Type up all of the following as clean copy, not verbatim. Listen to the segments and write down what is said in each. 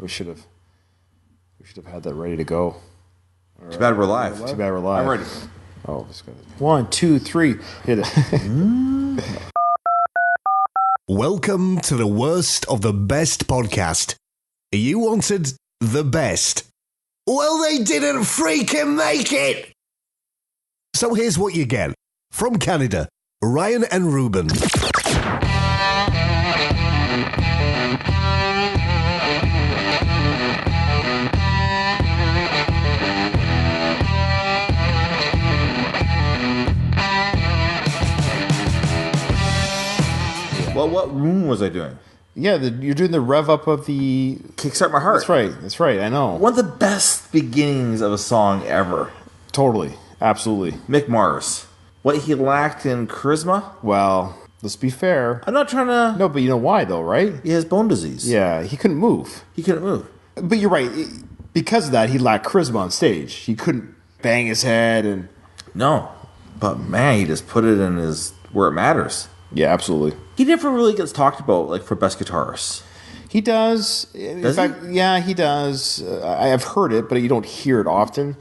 We should have had that ready to go. Too bad we're live. Too bad we're live. I'm ready. Oh, let's go. 1, 2, 3. Hit it. Welcome to the worst of the best podcast. You wanted the best. Well, they didn't freaking make it. So here's what you get. From Canada, Ryan and Ruban. Well, what room was I doing? Yeah, you're doing the rev up of the... Kickstart My Heart. That's right, I know. One of the best beginnings of a song ever. Totally, absolutely. Mick Mars. What he lacked in charisma? Well, let's be fair. I'm not trying to... No, but you know why, though, right? He has bone disease. Yeah, he couldn't move. He couldn't move. But you're right. Because of that, he lacked charisma on stage. He couldn't bang his head and... No. But, man, he just put it in his... where it matters. Yeah, absolutely. He never really gets talked about, like, for best guitarist. He does. Does he? Yeah, he does. I've heard it, but you don't hear it often.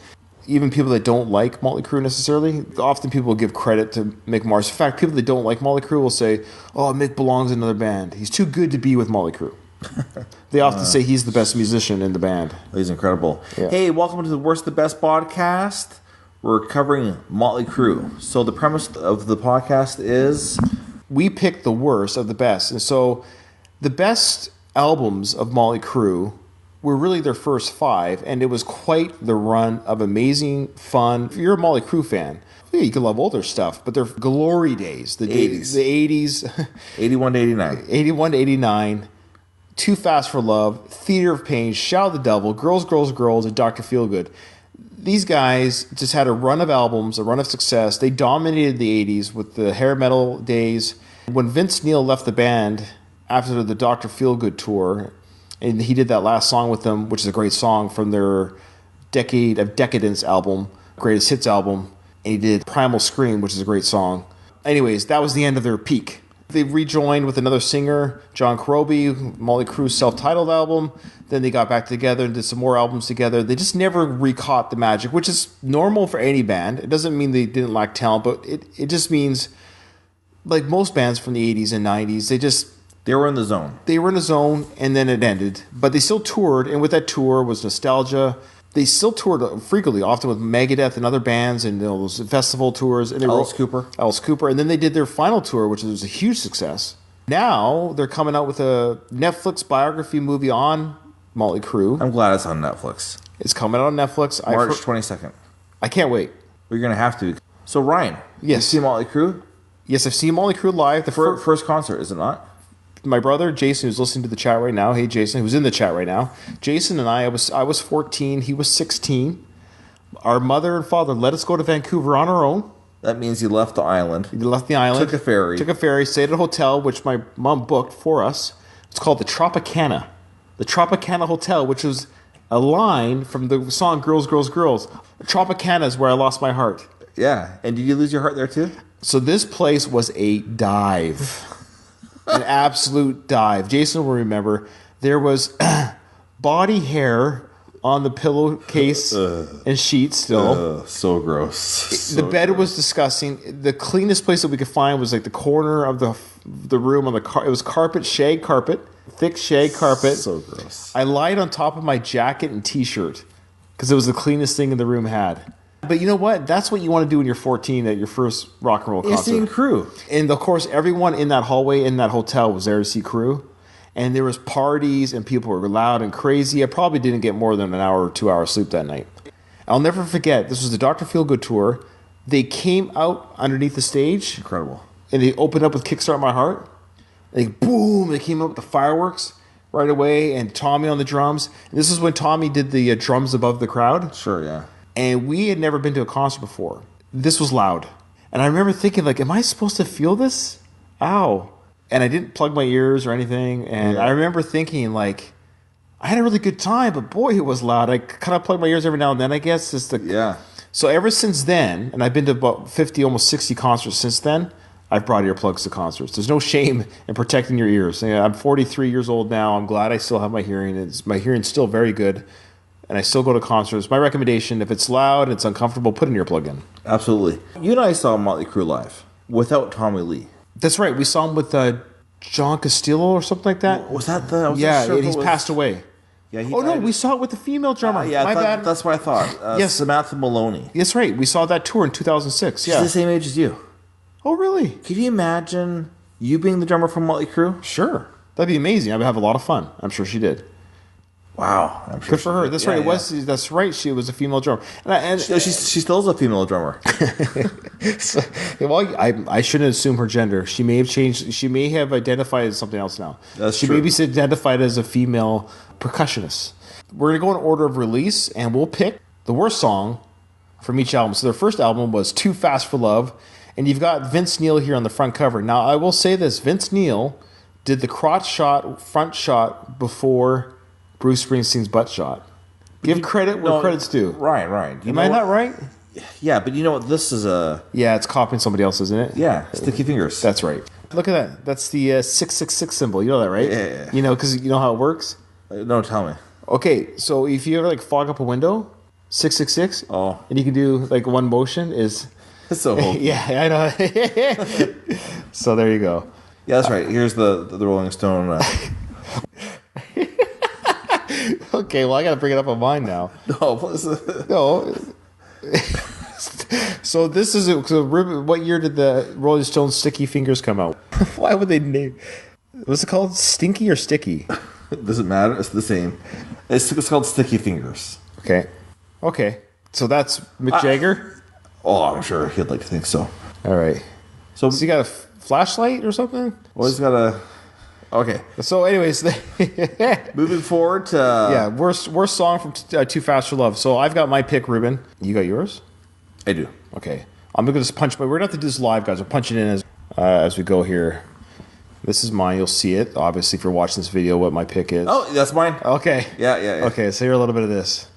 Even people that don't like Motley Crue necessarily, often people will give credit to Mick Mars. In fact, people that don't like Motley Crue will say, oh, Mick belongs in another band. He's too good to be with Motley Crue. They often say he's the best musician in the band. He's incredible. Yeah. Hey, welcome to the Worst the Best podcast. We're covering Motley Crue. So the premise of the podcast is... we picked the worst of the best. And so the best albums of Motley Crue were really their first 5, and it was quite the run of amazing fun. If you're a Motley Crue fan, yeah, you can love older stuff, but their glory days, the 80s. The 80s. 81 to 89. 81 to 89, Too Fast for Love, Theater of Pain, Shout the Devil, Girls, Girls, Girls, and Dr. Feelgood. These guys just had a run of albums, a run of success. They dominated the 80s with the hair metal days. When Vince Neil left the band after the Dr. Feelgood tour, and he did that last song with them, which is a great song from their Decade of Decadence album, Greatest Hits album, and he did Primal Scream, which is a great song. Anyways, that was the end of their peak. They rejoined with another singer, John Corabi, Motley Crue's self-titled album. Then they got back together and did some more albums together. They just never recaught the magic, which is normal for any band. It doesn't mean they didn't lack talent, but it just means, like most bands from the 80s and 90s, They were in the zone. They were in the zone, and then it ended. But they still toured, and with that tour was nostalgia. They still toured frequently, often with Megadeth and other bands, and those festival tours. And Alice Cooper. And then they did their final tour, which was a huge success. Now they're coming out with a Netflix biography movie on Motley Crue. I'm glad it's on Netflix. It's coming out on Netflix. March 22nd. I can't wait. You're going to have to. So, Ryan. Yes. You see Motley Crue? Yes, I've seen Motley Crue live. The First concert, is it not? My brother Jason, who's listening to the chat right now. Hey, Jason, who's in the chat right now. Jason and I was 14. He was 16. Our mother and father let us go to Vancouver on our own. That means you left the island. We left the island. Took a ferry. Stayed at a hotel, which my mom booked for us. It's called the Tropicana. The Tropicana Hotel, which was a line from the song Girls, Girls, Girls. Tropicana is where I lost my heart. Yeah. And did you lose your heart there too? So this place was a dive. An absolute dive. Jason will remember there was body hair on the pillowcase and sheets still. So gross. The bed was disgusting. The cleanest place that we could find was like the corner of the room on it was carpet, shag carpet, thick shag carpet. So gross. I lied on top of my jacket and t-shirt because it was the cleanest thing the room had. But you know what? That's what you want to do when you're 14 at your first rock and roll concert. Seeing Crue. And of course, everyone in that hallway in that hotel was there to see Crue. And there was parties and people were loud and crazy. I probably didn't get more than an hour or 2 hours sleep that night. I'll never forget, this was the Dr. Feelgood tour. They came out underneath the stage. Incredible. And they opened up with Kickstart My Heart. Like, boom, they came up with the fireworks right away. And Tommy on the drums. And this is when Tommy did the drums above the crowd. Sure, yeah. And we had never been to a concert before. This was loud. And I remember thinking, like, am I supposed to feel this? Ow. And I didn't plug my ears or anything. And I remember thinking, like, I had a really good time, but boy, it was loud. I kind of plug my ears every now and then, I guess. So ever since then, and I've been to about 50, almost 60 concerts since then, I've brought earplugs to concerts. There's no shame in protecting your ears. I'm 43 years old now. I'm glad I still have my hearing. My hearing's still very good, and I still go to concerts. My recommendation, if it's loud and it's uncomfortable, put an earplug in. Absolutely. You and I saw Motley Crue live without Tommy Lee. That's right. We saw him with John Castillo or something like that. Was that the... And he's passed away. Yeah, he no, died. we saw it with the female drummer. My bad. That's what I thought. Yes. Samantha Maloney. That's right. We saw that tour in 2006. She's the same age as you. Oh, really? Can you imagine you being the drummer from Motley Crue? Sure. That'd be amazing. I would have a lot of fun. I'm sure she did. Wow. I'm sure Good for her. That's right. It was. That's right. She was a female drummer. She still is a female drummer. Well, I shouldn't assume her gender. She may have changed. She may have identified as something else now. She may be identified as a female percussionist. We're going to go in order of release, and we'll pick the worst song from each album. So their first album was Too Fast for Love, and you've got Vince Neil here on the front cover. Now, I will say this. Vince Neil did the crotch shot, front shot before Bruce Springsteen's butt shot. Give credit where credit's due. Right. Am I not right? Yeah, but you know what? This is a... Yeah, it's copying somebody else, isn't it? Yeah, Sticky Fingers. That's right. Look at that. That's the 666 symbol. You know that, right? Yeah. You know, because you know how it works? No, tell me. Okay, so if you ever fog up a window, 666, and you can do one motion is... It's so hokey. Yeah, I know. So there you go. Yeah, that's right. Here's the Rolling Stone... Okay, well, I got to bring it up on mine now. No. So this is... what year did the Rolling Stone Sticky Fingers come out? Why would they name... What's it called? Stinky or Sticky? It doesn't matter. It's the same. It's called Sticky Fingers. Okay. So that's Mick Jagger? I'm sure he'd like to think so. All right. So you got a flashlight or something? Well, he's got a... Okay. So anyways... Moving forward to... worst song from Too Fast for Love. So I've got my pick, Ruben. You got yours? I do. Okay. I'm going to just punch... We're going to have to do this live, guys. We're punching in as we go here. This is mine. You'll see it, obviously, if you're watching this video, what my pick is. Oh, that's mine. Okay. Yeah. Okay, so hear a little bit of this.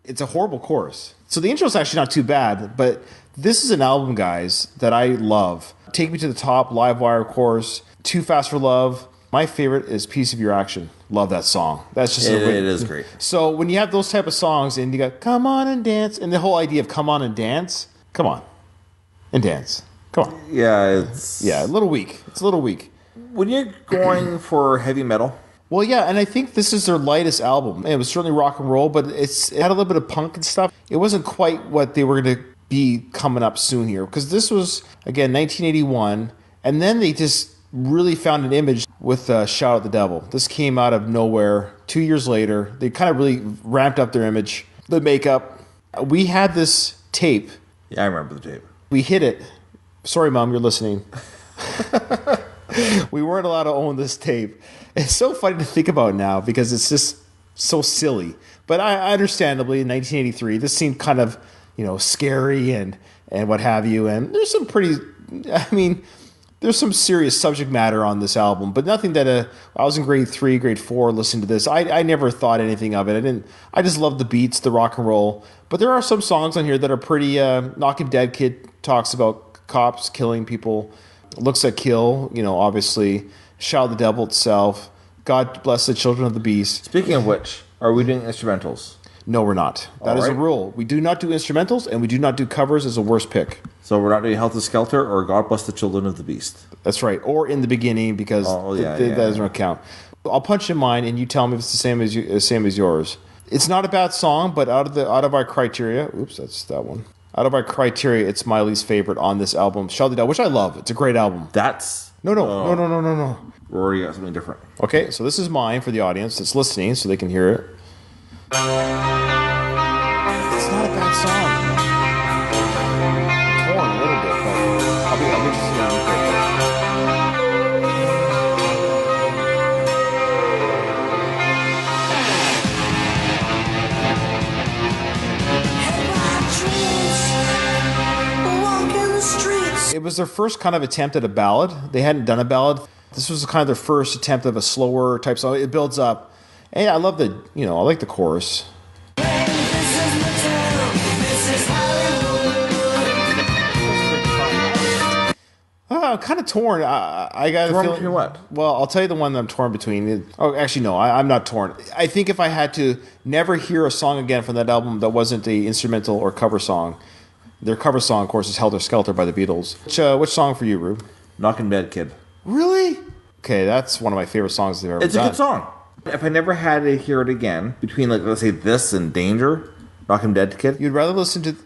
It's a horrible chorus. So the intro is actually not too bad, but this is an album, guys, that I love. Take Me to the Top, Livewire chorus, Too Fast for Love. My favorite is Piece of Your Action. Love that song. That's just it is great. So when you have those type of songs and you got Come On and Dance, and the whole idea of Come On and Dance, come on and dance. Come on. Yeah, it's... Yeah, a little weak. It's a little weak. When you're going for heavy metal... Well, yeah, and I think this is their lightest album. It was certainly rock and roll, but it had a little bit of punk and stuff. It wasn't quite what they were going to be coming up soon here, because this was, again, 1981, and then they just really found an image with Shout at the Devil. This came out of nowhere. 2 years later, they kind of really ramped up their image, the makeup. We had this tape. Yeah, I remember the tape. We hid it. Sorry, Mom, you're listening. We weren't allowed to own this tape. It's so funny to think about now because it's just so silly. But I understandably, in 1983, this seemed kind of, scary and what have you. And there's some there's some serious subject matter on this album, but nothing that I was in grade 3, grade 4 listening to this. I never thought anything of it. I just loved the beats, the rock and roll. But there are some songs on here that are pretty. Knockin' Dead Kid talks about cops killing people. Looks Like Kill, obviously. Shout at the Devil itself. God Bless the Children of the Beast. Speaking of which, are we doing instrumentals? No, we're not. That is a rule. We do not do instrumentals, and we do not do covers as a worst pick. So we're not doing Helter Skelter or God Bless the Children of the Beast. That's right. Or In the Beginning, because that doesn't count. I'll punch in mine, and you tell me if it's the same as yours. It's not a bad song, but out of our criteria, oops, that's that one. Out of our criteria, it's my least favorite on this album, Shout at the Devil, which I love. It's a great album. That's... No. We're already got something different. Okay, so this is mine for the audience that's listening, so they can hear it. It's not a bad song. I'm torn a little bit, but I'll be interested in it. was their first kind of attempt at a ballad. They hadn't done a ballad. This was kind of their first attempt of a slower type song. It builds up. Hey, I love I like the chorus. I'm kind of torn. I got torn between what? Well, I'll tell you the one that I'm torn between. Oh, actually, no, I'm not torn. I think if I had to never hear a song again from that album that wasn't a instrumental or cover song, their cover song, of course, is "Helter Skelter" by the Beatles. Which song for you, Rube? "Knockin' Dead Kid." Really? Okay, that's one of my favorite songs they've ever done. It's a good song. If I never had to hear it again, between let's say this and "Danger," "Knockin' Dead Kid," you'd rather listen to.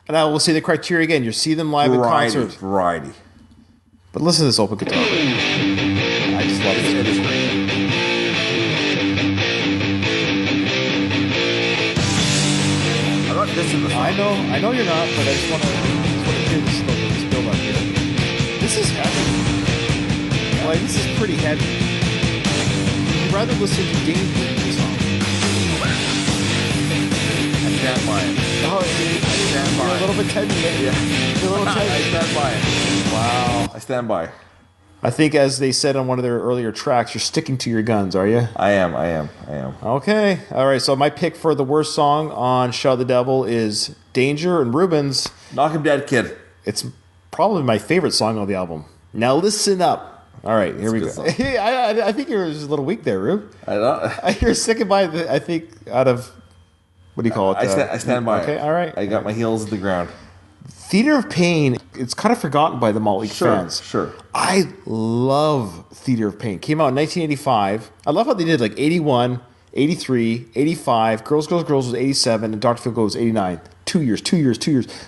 And I will say the criteria again. You see them live at concert. Variety. But listen to this open guitar. I just love it. It is great. I'm not dissing the song. I know you're not, but I just want to hear this build up here. This is heavy. Like, this is pretty heavy. You'd rather listen to Danger than this song. I stand by it. Oh, I stand by it. A little bit heavy. Yeah. You're a little heavy. I stand by it. Wow. I stand by. I think, as they said on one of their earlier tracks, you're sticking to your guns, are you? I am. Okay. All right. So my pick for the worst song on Shout the Devil is Danger, and Ruben's "Knockin' Dead Kid." It's probably my favorite song on the album. Now listen up. All right, here we go. Hey, I think you're just a little weak there, Rube. I know. You're sticking by I think out of, what do you call it? I stand by it. Okay, all right. I got my heels at the ground. Theater of Pain, it's kind of forgotten by the Motley fans. Sure. I love Theater of Pain. Came out in 1985. I love how they did like 81, 83, 85. Girls, Girls, Girls was 87, and Dr. Phil Go was 89. 2 years.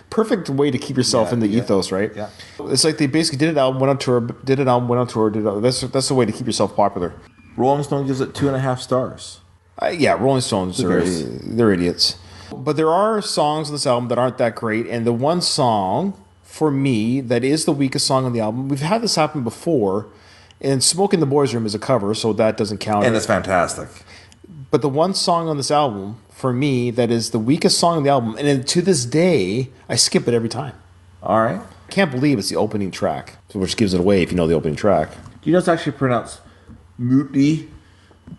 Perfect way to keep yourself in the ethos, right? Yeah. It's like they basically did an album, went on tour, That's the way to keep yourself popular. Rolling Stone gives it 2.5 stars. Yeah, Rolling Stones, they're idiots. But there are songs on this album that aren't that great, and the one song, for me, that is the weakest song on the album, we've had this happen before, and Smoke in the Boys' Room is a cover, so that doesn't count. And it's fantastic. But the one song on this album, for me, that is the weakest song on the album, and to this day, I skip it every time. All right. I can't believe it's the opening track, which gives it away if you know the opening track. Do you know it's actually pronounced Motley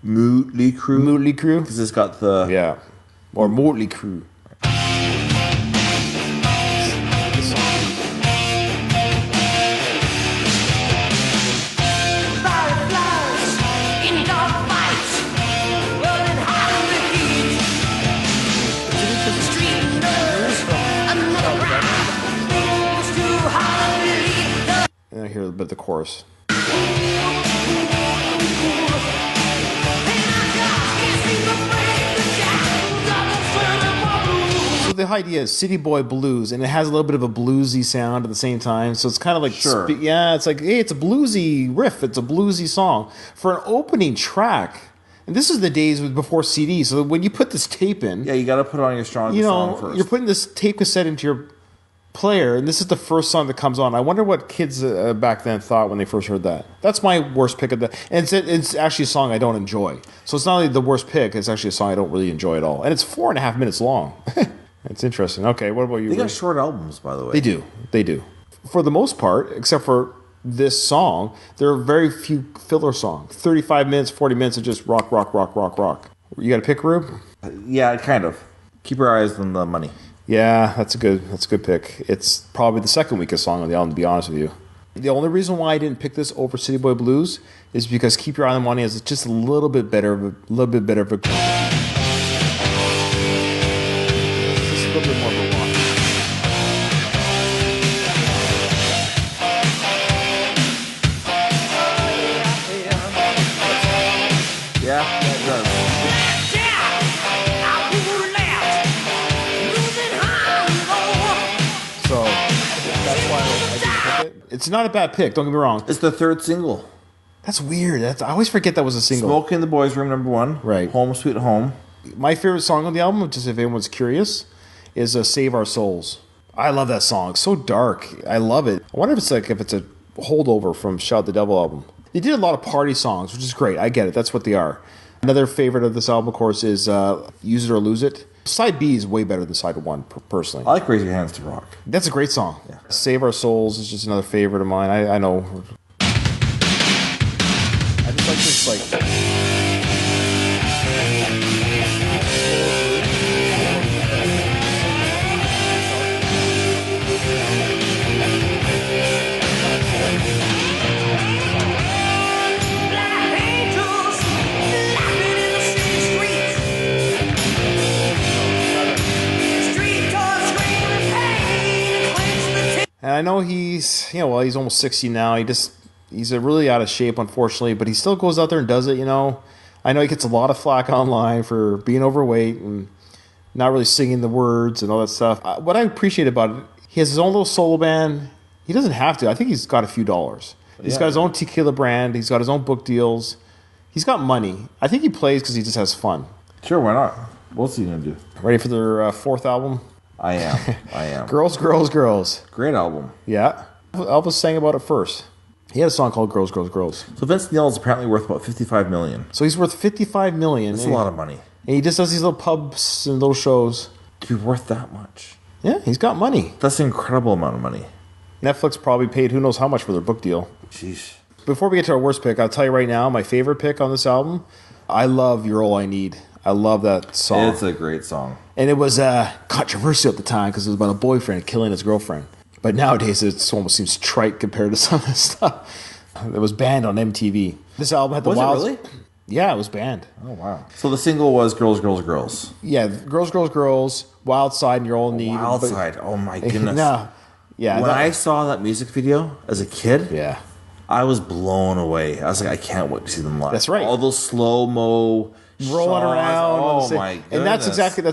Crue? Motley Crue? Because it's got the... Yeah. Or Motley Crue. And I hear a bit of the chorus. So the idea is city boy blues, and it has a little bit of a bluesy sound at the same time. So it's kind of like, it's like, hey, it's a bluesy riff. It's a bluesy song for an opening track. And this is the days before CDs. So when you put this tape in, yeah, you got to put on your strongest song first. You're putting this tape cassette into your player, and this is the first song that comes on. I wonder what kids back then thought when they first heard that. That's my worst pick of the. And it's actually a song I don't enjoy. So it's not only the worst pick; it's actually a song I don't really enjoy at all. And it's 4.5 minutes long. It's interesting. Okay, what about you? They got short albums, by the way. They do. For the most part, except for this song, there are very few filler songs. 35 minutes, 40 minutes of just rock. You got a pick, Rube? Yeah, kind of. Keep your eyes on the money. Yeah, that's a good pick. It's probably the second weakest song on the album, to be honest with you. The only reason why I didn't pick this over City Boy Blues is because Keep Your Eye on the Money is just a little bit better of a just a little bit more of a rock. Yeah, it does. So that's why I didn't pick it. It's not a bad pick, don't get me wrong. It's the third single. That's weird. I always forget that was a single. Smoke in the Boys' Room, #1. Right. Home Sweet Home. My favorite song on the album, just if anyone's curious, is Save Our Souls. I love that song. It's so dark. I love it. I wonder if it's a holdover from Shout the Devil album. They did a lot of party songs, which is great. I get it. That's what they are. Another favorite of this album, of course, is Use It or Lose It. Side B is way better than side 1, personally. I like Raise Your Hands to Rock. That's a great song. Yeah. Save Our Souls is just another favorite of mine. I know. I just like this, like... And I know he's, he's almost 60 now. He's really out of shape, unfortunately, but he still goes out there and does it, I know he gets a lot of flack online for being overweight and not really singing the words and all that stuff. What I appreciate about it, he has his own little solo band. He doesn't have to. I think he's got a few dollars. He's got his own tequila brand. He's got his own book deals. He's got money. I think he plays because he just has fun. Sure, why not? What's he going to do? Ready for their fourth album? I am. Girls, Girls, Girls. Great album. Yeah. Elvis sang about it first. He had a song called Girls, Girls, Girls. So Vince Neil is apparently worth about $55 million. So he's worth $55 million. That's a lot of money. And he just does these little pubs and little shows. To be worth that much. Yeah, he's got money. That's an incredible amount of money. Netflix probably paid who knows how much for their book deal. Jeez. Before we get to our worst pick, I'll tell you right now, my favorite pick on this album, I love You're All I Need. I love that song. It's a great song. And it was controversial at the time because it was about a boyfriend killing his girlfriend. But nowadays it almost seems trite compared to some of the stuff. It was banned on MTV. This album had the wild... Was it really? Yeah, it was banned. Oh, wow. So the single was Girls, Girls, Girls. Yeah, Girls, Girls, Girls, Wild Side, and You're All I Need. Wild Side. Oh, my goodness. No. Yeah. When I saw that music video as a kid... Yeah. I was blown away. I was like, I can't wait to see them live. That's right. All those slow-mo... rolling around. Oh, my goodness. And that's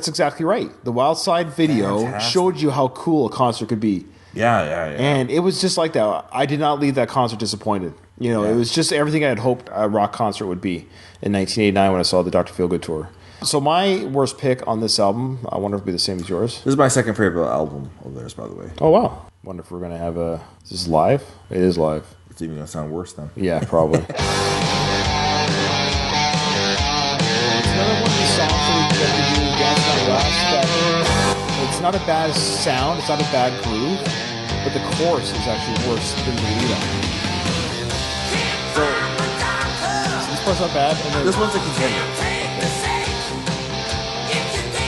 exactly right. The Wild Side video showed you how cool a concert could be. Yeah. And it was just like that. I did not leave that concert disappointed. It was just everything I had hoped a rock concert would be in 1989 when I saw the Dr. Feelgood tour. So my worst pick on this album, I wonder if it'll be the same as yours. This is my second favorite album of theirs, by the way. Oh, wow. Wonder if we're going to have a... Is this live? It is live. It's even going to sound worse then. Yeah, probably. It's another one of these songs that we do Dance Not Last that it's not a bad sound, it's not a bad groove, but the chorus is actually worse than the lead up. So this part's not bad. And then, this one's a contender.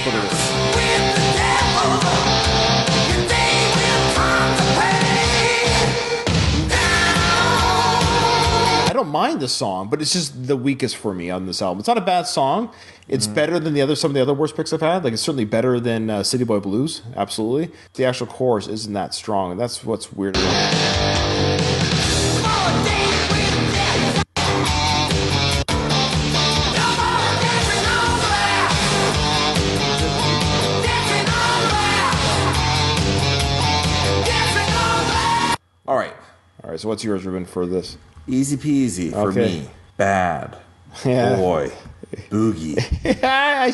But it is. I don't mind the song, but it's just the weakest for me on this album. It's not a bad song. It's better than some of the other worst picks I've had. Like, it's certainly better than City Boy Blues. Absolutely. The actual chorus isn't that strong, and that's what's weird about it. All right, so what's yours, Ruben, for this? Easy peasy for me. Bad. Yeah. Boy. Boogie. Yeah,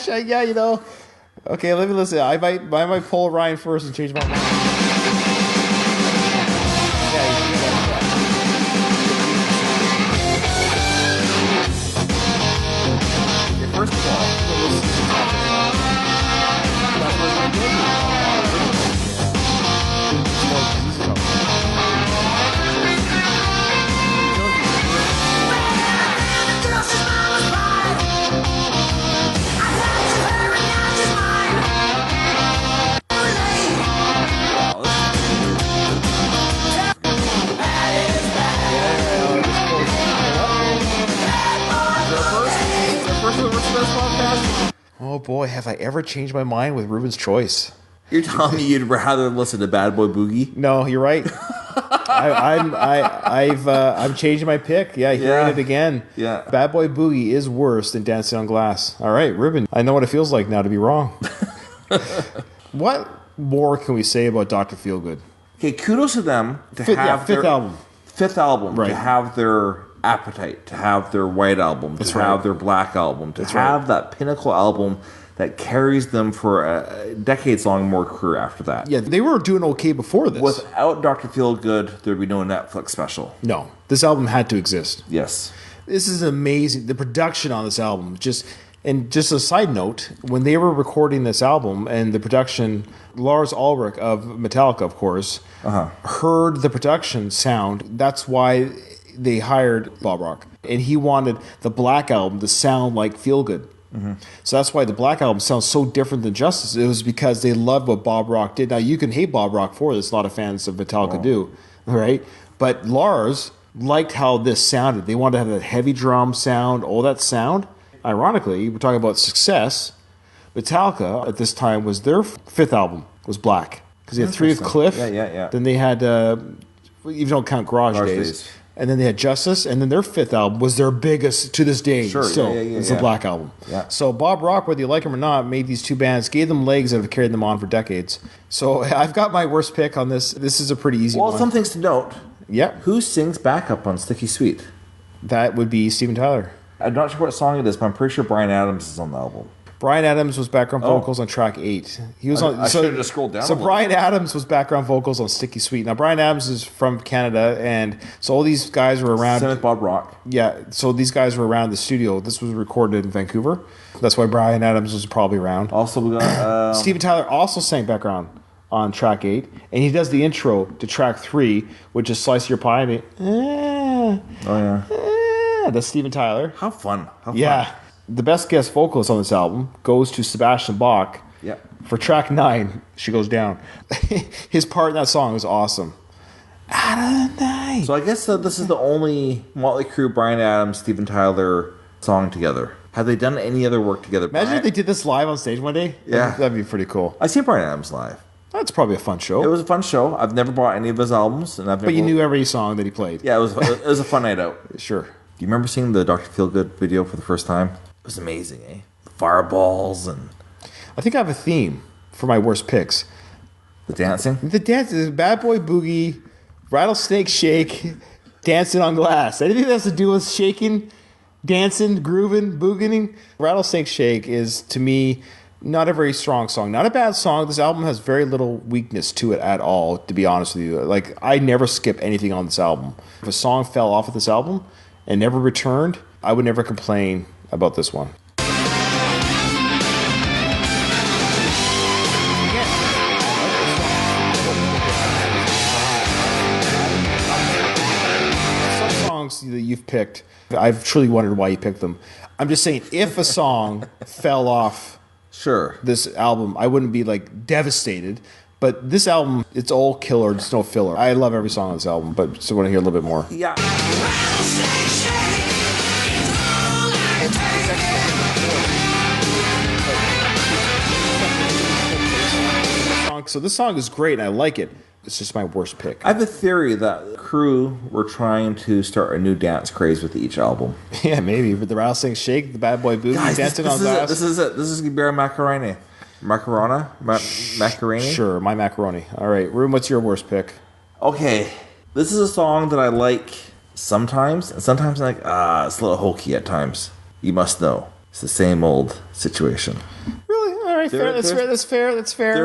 Okay, let me listen. I might pull Ryan first and change my mind. First of all, oh boy, have I ever changed my mind with Ruben's choice? You're telling me you'd rather listen to Bad Boy Boogie? No, you're right. I'm changing my pick. Yeah, hearing it again. Yeah. Bad Boy Boogie is worse than Dancing on Glass. All right, Ruben, I know what it feels like now to be wrong. What more can we say about Dr. Feelgood? Okay, kudos to them to have fifth album. Fifth album, right. To have their Appetite, to have their White album, to have their Black album, to have that pinnacle album that carries them for a decades-long more career after that. Yeah, they were doing okay before this. Without Dr. Feelgood, there'd be no Netflix special. No, this album had to exist. Yes. This is amazing. The production on this album, just And just a side note, when they were recording this album and the production, Lars Ulrich of Metallica, of course, heard the production sound. That's why they hired Bob Rock. And he wanted the Black Album to sound like Feel Good. So that's why the Black Album sounds so different than Justice. It was because they loved what Bob Rock did. Now, you can hate Bob Rock for this. A lot of fans of Metallica do, right? But Lars liked how this sounded. They wanted to have that heavy drum sound, all that sound. Ironically, we're talking about Success. Metallica at this time was their fifth album was Black, because they had three with Cliff. Then they had, even don't count Garage Days. And then they had Justice, and then their fifth album was their biggest to this day. Still, it's the Black Album. So Bob Rock, whether you like him or not, made these two bands, gave them legs that have carried them on for decades. So I've got my worst pick on this. This is a pretty easy one. Well, some things to note. Yep. Who sings backup on Sticky Sweet? That would be Steven Tyler. I'm not sure what song it is, but I'm pretty sure Bryan Adams is on the album. Bryan Adams was background vocals on track 8. He was on. I should have just scrolled down. So Bryan Adams was background vocals on Sticky Sweet. Now Bryan Adams is from Canada, and so all these guys were around. Same with Bob Rock. Yeah, so these guys were around the studio. This was recorded in Vancouver. That's why Bryan Adams was probably around. Also, we got Steven Tyler also sang background on track 8, and he does the intro to track 3, which is "Slice Your Pie." That's Steven Tyler. How fun! Yeah. The best guest vocalist on this album goes to Sebastian Bach. Yeah. For track 9, She Goes Down. His part in that song is awesome. Out of the night. So I guess this is the only Motley Crue, Bryan Adams, Steven Tyler song together. Have they done any other work together? Imagine if they did this live on stage one day. Yeah. That'd be pretty cool. I seen Bryan Adams live. That's probably a fun show. It was a fun show. I've never bought any of his albums, and But you knew every song that he played. Yeah, it was a fun night out. Sure. Do you remember seeing the Dr. Feelgood video for the first time? It was amazing, eh? The fireballs and I think I have a theme for my worst picks. the dancing. The dance is Bad Boy Boogie, Rattlesnake Shake, Dancing on Glass. Anything that has to do with shaking, dancing, grooving, boogieing. Rattlesnake Shake is, to me, not a very strong song. Not a bad song. This album has very little weakness to it at all, to be honest with you. Like, I never skip anything on this album. If a song fell off of this album and never returned, I would never complain about this one. Some songs that you've picked, I've truly wondered why you picked them. I'm just saying, if a song fell off this album, I wouldn't be like devastated. But this album, it's all killer, it's no filler. I love every song on this album, but just want to hear a little bit more. Yeah. So this song is great and I like it. It's just my worst pick. I have a theory that Crue were trying to start a new dance craze with each album. Yeah, maybe. But the Rattlesnake Shake, the Bad Boy Boogie, Guys, Dancing on Glass. This is it. This is Gibera Macaroni. Macaroni? Sure, my macaroni. All right, Ruben, what's your worst pick? Okay, this is a song that I like sometimes, and sometimes I'm like, it's a little hokey at times. You must know. It's the same old situation. Really? All right, fair. That's fair.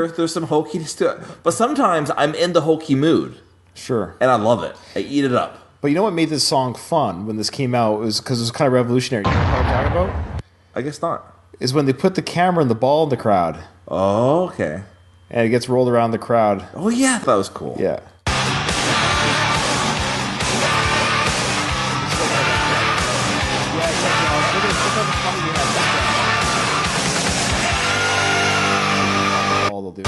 There's some hokiness to it. But sometimes I'm in the hokey mood. Sure. And I love it. I eat it up. But you know what made this song fun when this came out? It was because it was kind of revolutionary. You know what I'm talking about? I guess not. Is when they put the camera and the ball in the crowd. Oh, okay. And it gets rolled around the crowd. Oh, yeah. That was cool. Yeah. All they'll do.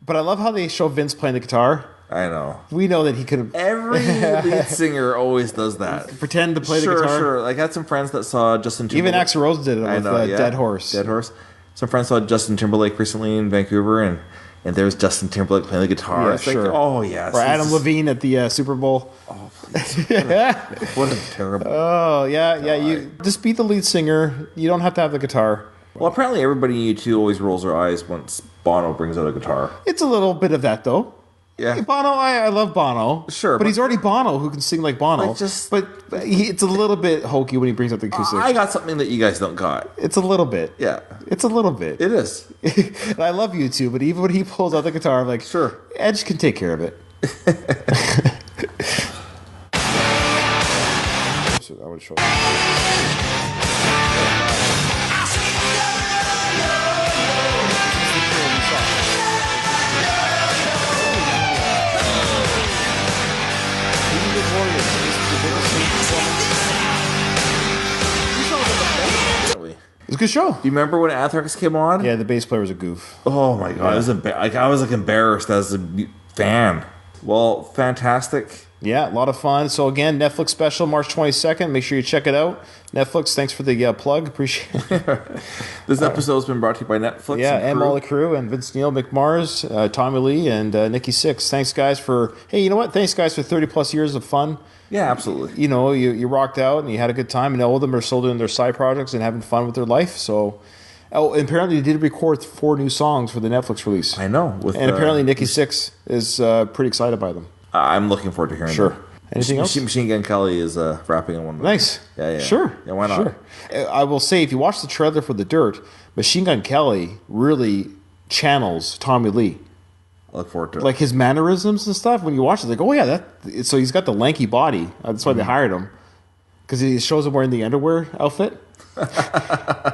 But I love how they show Vince playing the guitar. I know. We know that he could have... Every lead singer always does that. Pretend to play the guitar. Sure. Like, I had some friends that saw Justin Timberlake. Even Axl Rose did it with Dead Horse. Dead Horse. Some friends saw Justin Timberlake recently in Vancouver, and there was Justin Timberlake playing the guitar. Yeah, it's sure. like, oh, yes. Or Adam Levine at the Super Bowl. Oh, please. What a terrible... Oh, yeah. You just beat the lead singer. You don't have to have the guitar. Well, apparently everybody in U2 always rolls their eyes once Bono brings out a guitar. It's a little bit of that, though. Yeah. Bono, I love Bono. Sure, but but- he's already Bono who can sing like Bono. Like, just- but it's a little bit hokey when he brings up the acoustic. I got something that you guys don't got. It's a little bit. Yeah. It's a little bit. It is. And I love you too, but even when he pulls out the guitar, I'm like, Sure. Edge can take care of it. So I would show. Really. It's a good show. Do you remember when Anthrax came on? Yeah, the bass player was a goof. Oh my god, I was embarrassed as a fan. Well, fantastic. Yeah, a lot of fun. So again, Netflix special, March 22nd. Make sure you check it out. Netflix, thanks for the plug. Appreciate it. This episode's been brought to you by Netflix. Yeah, and Crew. Motley Crue and Vince Neil, Mick Mars, Tommy Lee, and Nikki Sixx. Thanks, guys, for... Hey, you know what? Thanks, guys, for 30-plus years of fun. Yeah, absolutely. You know, you rocked out and you had a good time, and all of them are still doing their side projects and having fun with their life. So, and apparently they did record 4 new songs for the Netflix release. I know. And apparently Nikki Sixx is pretty excited by them. I'm looking forward to hearing Sure. them. Anything else? Machine Gun Kelly is rapping on one of them. Nice. Yeah. Sure. Yeah, why not? Sure. I will say, if you watch the trailer for The Dirt, Machine Gun Kelly really channels Tommy Lee. I look forward to it. Like his mannerisms and stuff. When you watch it, like, oh yeah, so he's got the lanky body. That's why they hired him, because he shows him wearing the underwear outfit.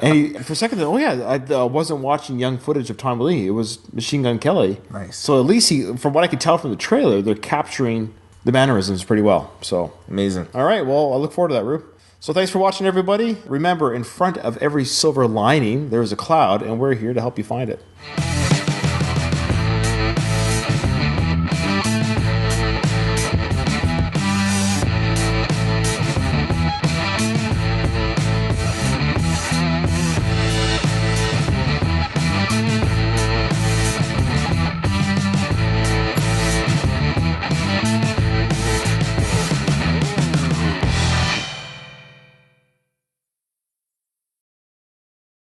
And for a second, oh yeah, I wasn't watching young footage of Tommy Lee. It was Machine Gun Kelly. Nice. So at least from what I could tell from the trailer, they're capturing the mannerisms pretty well. So Amazing. all right, well, I look forward to that, Rube. So thanks for watching, everybody. Remember, in front of every silver lining, there is a cloud, and we're here to help you find it.